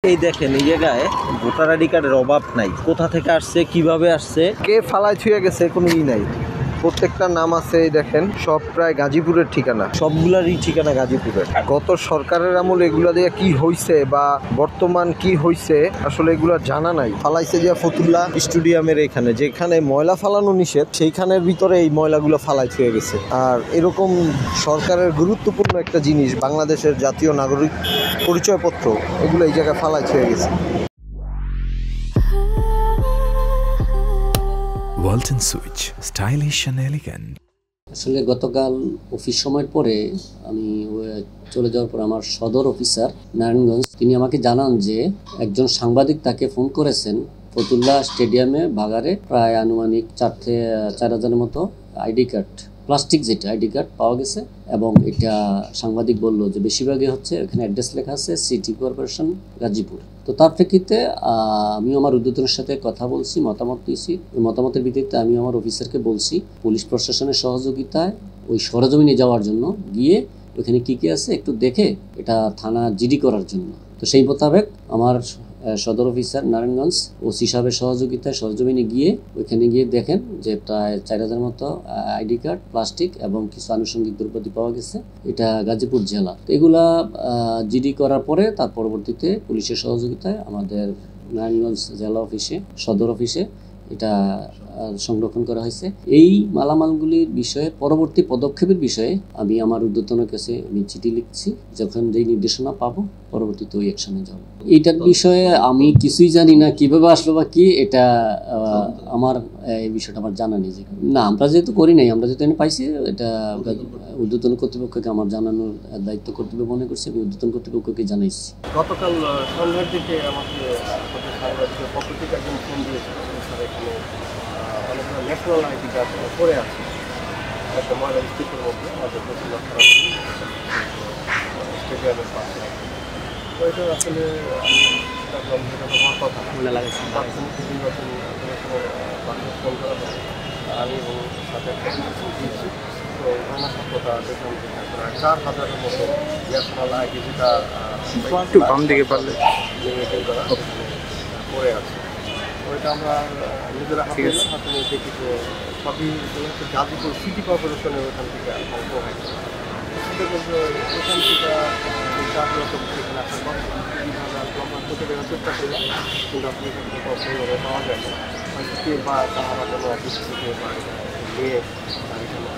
এই দেখেন এই জায়গায় ভোটার আইডি কার্ডের অভাব নাই। কোথা থেকে আসছে, কিভাবে আসছে, কে ফালায় ছুঁয়ে গেছে কোনো নাই। প্রত্যেকটা নাম আছে, এই দেখেন সব প্রায় গাজীপুরের ঠিকানা, সবগুলারই ঠিকানা গাজীপুরের। গত সরকারের আমল এগুলা দিয়ে কি হইছে বা বর্তমান কি হইছে আসলে এগুলা জানা নাই। ফালাইছে যে ফতুল্লা স্টেডিয়ামের এখানে, যেখানে ময়লা ফালানো নিষেধ, সেইখানের ভিতরে এই ময়লাগুলো ফালাই ছুঁয়ে গেছে। আর এরকম সরকারের গুরুত্বপূর্ণ একটা জিনিস, বাংলাদেশের জাতীয় নাগরিক পরিচয়পত্র, এগুলো এই জায়গায় ফালাই ছুঁয়ে গেছে। Walton switch, stylish and elegant. আসলে গতকাল অফিস সময়ের পরে আমি চলে যাওয়ার পর আমার সদর অফিসার নারায়ণগঞ্জ তিনি আমাকে জানান যে একজন সাংবাদিক তাকে ফোন করেছেন ফতুল্লা স্টেডিয়ামে বাগারে প্রায় আনুমানিক 4,000-4,000-এর মতো আইডি কার্ড, প্লাস্টিক যেটা আইডি কার্ড পাওয়া গেছে। এবং এটা সাংবাদিক বলল যে বেশিরভাগই হচ্ছে এখানে অ্যাড্রেস লেখা আছে সিটি কর্পোরেশন গাজীপুর। তো তার প্রেক্ষিতে আমি আমার ঊর্ধ্বতনের সাথে কথা বলছি, মতামত দিয়েছি। ওই মতামতের ভিত্তিতে আমি আমার অফিসারকে বলছি পুলিশ প্রশাসনের সহযোগিতায় ওই সরেজমিনে যাওয়ার জন্য, গিয়ে ওইখানে কী কী আছে একটু দেখে এটা থানা জিডি করার জন্য। তো সেই মোতাবেক আমার সদর অফিসার নারায়ণগঞ্জ ওসি সাহেবের সহযোগিতায় সরজমিনে গিয়ে ওইখানে গিয়ে দেখেন যে প্রায় 4,000 মতো আইডি কার্ড, প্লাস্টিক এবং কিছু আনুষঙ্গিক দ্রব্যাদি পাওয়া গেছে। এটা গাজীপুর জেলা। তো এগুলা জিডি করার পরে তার পরবর্তীতে পুলিশের সহযোগিতায় আমাদের নারায়ণগঞ্জ জেলা অফিসে, সদর অফিসে এটা সংরক্ষণ করা হয়েছে। এই মালামালগুলির বিষয়ে পরবর্তী পদক্ষেপের বিষয়ে আমি আমার ঊর্ধ্বতনের কাছে আমি চিঠি লিখছি। যখন যেই নির্দেশনা পাবো পরবর্তীতে ওই অ্যাকশনে যাব। এইটার বিষয়ে আমি কিছুই জানি না, কিভাবে আসলো বা কি, এটা আমার এই বিষয়টা আমার জানা নেই। না, আমরা যেহেতু করি নাই, আমরা যেহেতু এনে পাইছি, এটা ঊর্ধ্বতন কর্তৃপক্ষকে আমার জানানোর দায়িত্ব কর্তব্য মনে করছি। আমি ঊর্ধ্বতন কর্তৃপক্ষকে জানাইছি। গতকাল সন্ধ্যার দিকে আমাকে পক্ষ একজন ফোন দিয়েছিল, স্যার এখানে অনেকগুলো ন্যাশনাল আইডি কার্ড পড়ে আছে একটা ময়লা স্টিকের মধ্যে আমাদের স্টেডিয়ামের পাশে। ওইটা আসলে হওয়ার কথা মনে লাগছে, ফোন করা হয়। আমি এবং সাথে দিয়েছি। তো ঘটনা সত্যতা দেখলাম যে প্রায় 4,000-এর মতো ন্যাশনাল আইডি যেটা একটু বাম দিকে পারলে করা পড়ে আছে। ওইটা আমরা নিজেরা হাতে নিয়ে দেখি যে সবই গাজীপুর সিটি কর্পোরেশনের ওখান থেকে অংশ হয়। ওখান থেকে এখানে আসার কথা আমরা করতে দেওয়ার চেষ্টা করলাম, কিন্তু আপনি পাওয়া যায় না। বা তারা যেন অফিস থেকে বা নিয়ে এখানে